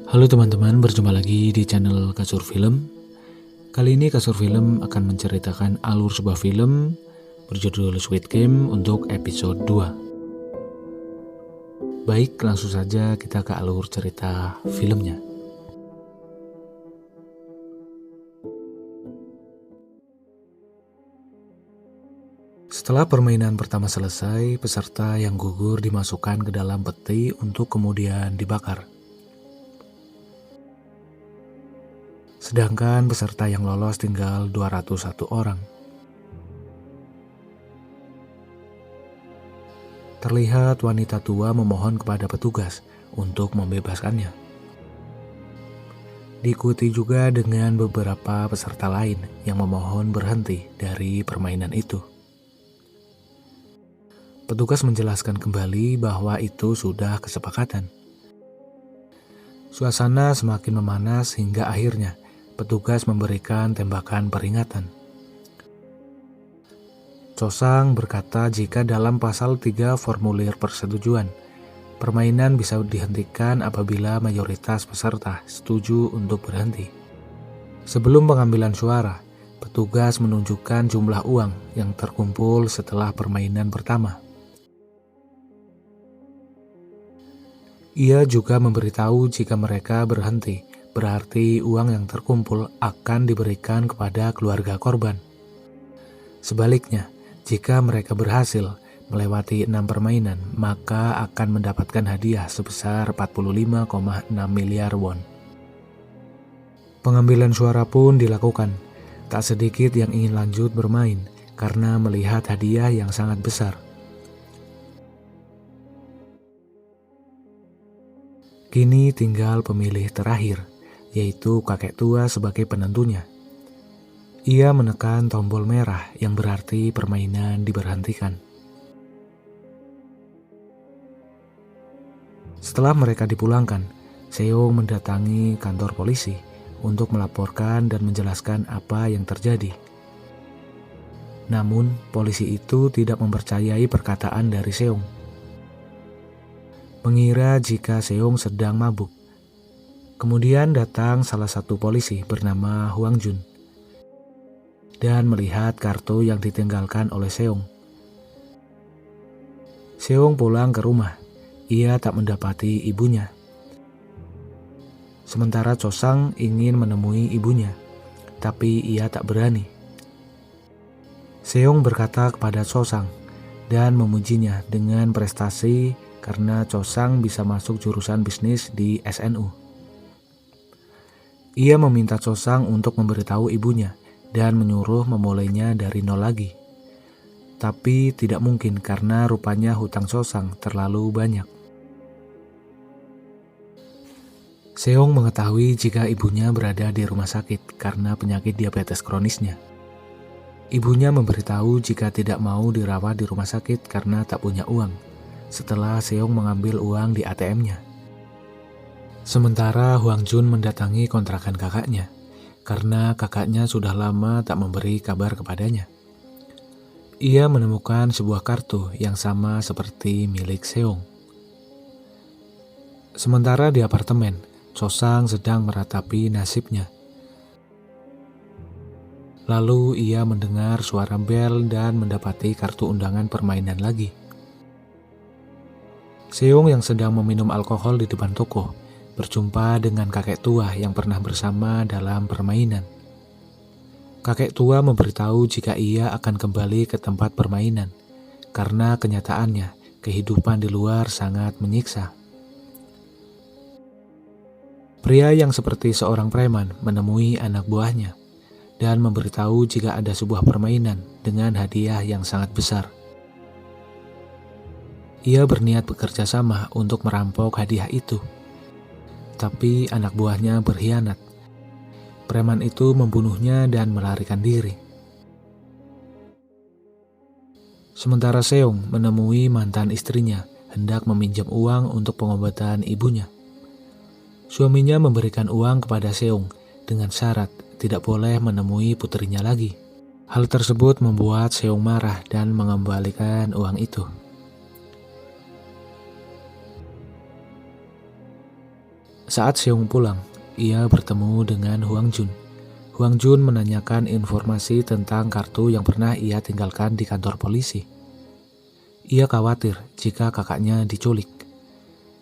Halo teman-teman, berjumpa lagi di channel Kasur Film. Kali ini Kasur Film akan menceritakan alur sebuah film berjudul Squid Game untuk episode 2. Baik, langsung saja kita ke alur cerita filmnya. Setelah permainan pertama selesai, peserta yang gugur dimasukkan ke dalam peti untuk kemudian dibakar. Sedangkan peserta yang lolos tinggal 201 orang. Terlihat wanita tua memohon kepada petugas untuk membebaskannya. Diikuti juga dengan beberapa peserta lain yang memohon berhenti dari permainan itu. Petugas menjelaskan kembali bahwa itu sudah kesepakatan. Suasana semakin memanas hingga akhirnya petugas memberikan tembakan peringatan. Chosang berkata jika dalam pasal 3 formulir persetujuan, permainan bisa dihentikan apabila mayoritas peserta setuju untuk berhenti. Sebelum pengambilan suara, petugas menunjukkan jumlah uang yang terkumpul setelah permainan pertama. Ia juga memberitahu jika mereka berhenti, berarti uang yang terkumpul akan diberikan kepada keluarga korban. Sebaliknya, jika mereka berhasil melewati 6 permainan, maka akan mendapatkan hadiah sebesar 45,6 miliar won. Pengambilan suara pun dilakukan. Tak sedikit yang ingin lanjut bermain karena melihat hadiah yang sangat besar. Kini tinggal pemilih terakhir, yaitu kakek tua sebagai penentunya. Ia menekan tombol merah yang berarti permainan diberhentikan. Setelah mereka dipulangkan, Seong mendatangi kantor polisi untuk melaporkan dan menjelaskan apa yang terjadi. Namun, polisi itu tidak mempercayai perkataan dari Seong. Mengira jika Seong sedang mabuk. Kemudian datang salah satu polisi bernama Hwang Jun dan melihat kartu yang ditinggalkan oleh Seong. Seong pulang ke rumah. Ia tak mendapati ibunya. Sementara Chosang ingin menemui ibunya, tapi ia tak berani. Seong berkata kepada Chosang dan memujinya dengan prestasi karena Chosang bisa masuk jurusan bisnis di SNU. Ia meminta Chosang untuk memberitahu ibunya dan menyuruh memulainya dari nol lagi. Tapi tidak mungkin karena rupanya hutang Chosang terlalu banyak. Seong mengetahui jika ibunya berada di rumah sakit karena penyakit diabetes kronisnya. Ibunya memberitahu jika tidak mau dirawat di rumah sakit karena tak punya uang. Setelah Seong mengambil uang di ATM-nya. Sementara Hwang Jun mendatangi kontrakan kakaknya, karena kakaknya sudah lama tak memberi kabar kepadanya. Ia menemukan sebuah kartu yang sama seperti milik Seong. Sementara di apartemen, Chosang sedang meratapi nasibnya. Lalu ia mendengar suara bel dan mendapati kartu undangan permainan lagi. Seong yang sedang meminum alkohol di depan toko berjumpa dengan kakek tua yang pernah bersama dalam permainan. Kakek tua memberitahu jika ia akan kembali ke tempat permainan karena kenyataannya kehidupan di luar sangat menyiksa. Pria yang seperti seorang preman menemui anak buahnya dan memberitahu jika ada sebuah permainan dengan hadiah yang sangat besar. Ia berniat bekerja sama untuk merampok hadiah itu. Tapi anak buahnya berkhianat. Preman itu membunuhnya dan melarikan diri. Sementara Seong menemui mantan istrinya hendak meminjam uang untuk pengobatan ibunya. Suaminya memberikan uang kepada Seong dengan syarat tidak boleh menemui putrinya lagi. Hal tersebut membuat Seong marah dan mengembalikan uang itu. Saat Seung pulang, ia bertemu dengan Hwang Jun. Hwang Jun menanyakan informasi tentang kartu yang pernah ia tinggalkan di kantor polisi. Ia khawatir jika kakaknya diculik.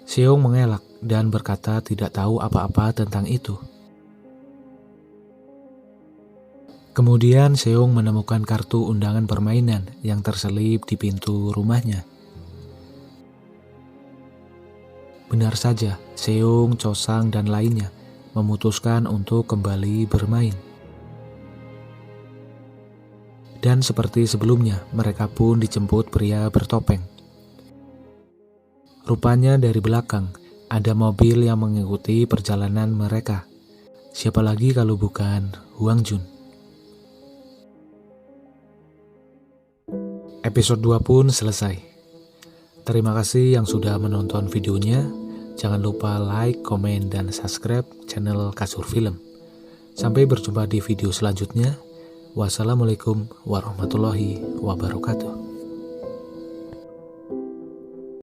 Seung mengelak dan berkata tidak tahu apa-apa tentang itu. Kemudian Seung menemukan kartu undangan permainan yang terselip di pintu rumahnya. Benar saja, Seung, Chosang, dan lainnya memutuskan untuk kembali bermain. Dan seperti sebelumnya, mereka pun dijemput pria bertopeng. Rupanya dari belakang, ada mobil yang mengikuti perjalanan mereka. Siapa lagi kalau bukan Hwang Jun. Episode 2 pun selesai. Terima kasih yang sudah menonton videonya. Jangan lupa like, komen, dan subscribe channel Kasur Film. Sampai berjumpa di video selanjutnya. Wassalamualaikum warahmatullahi wabarakatuh.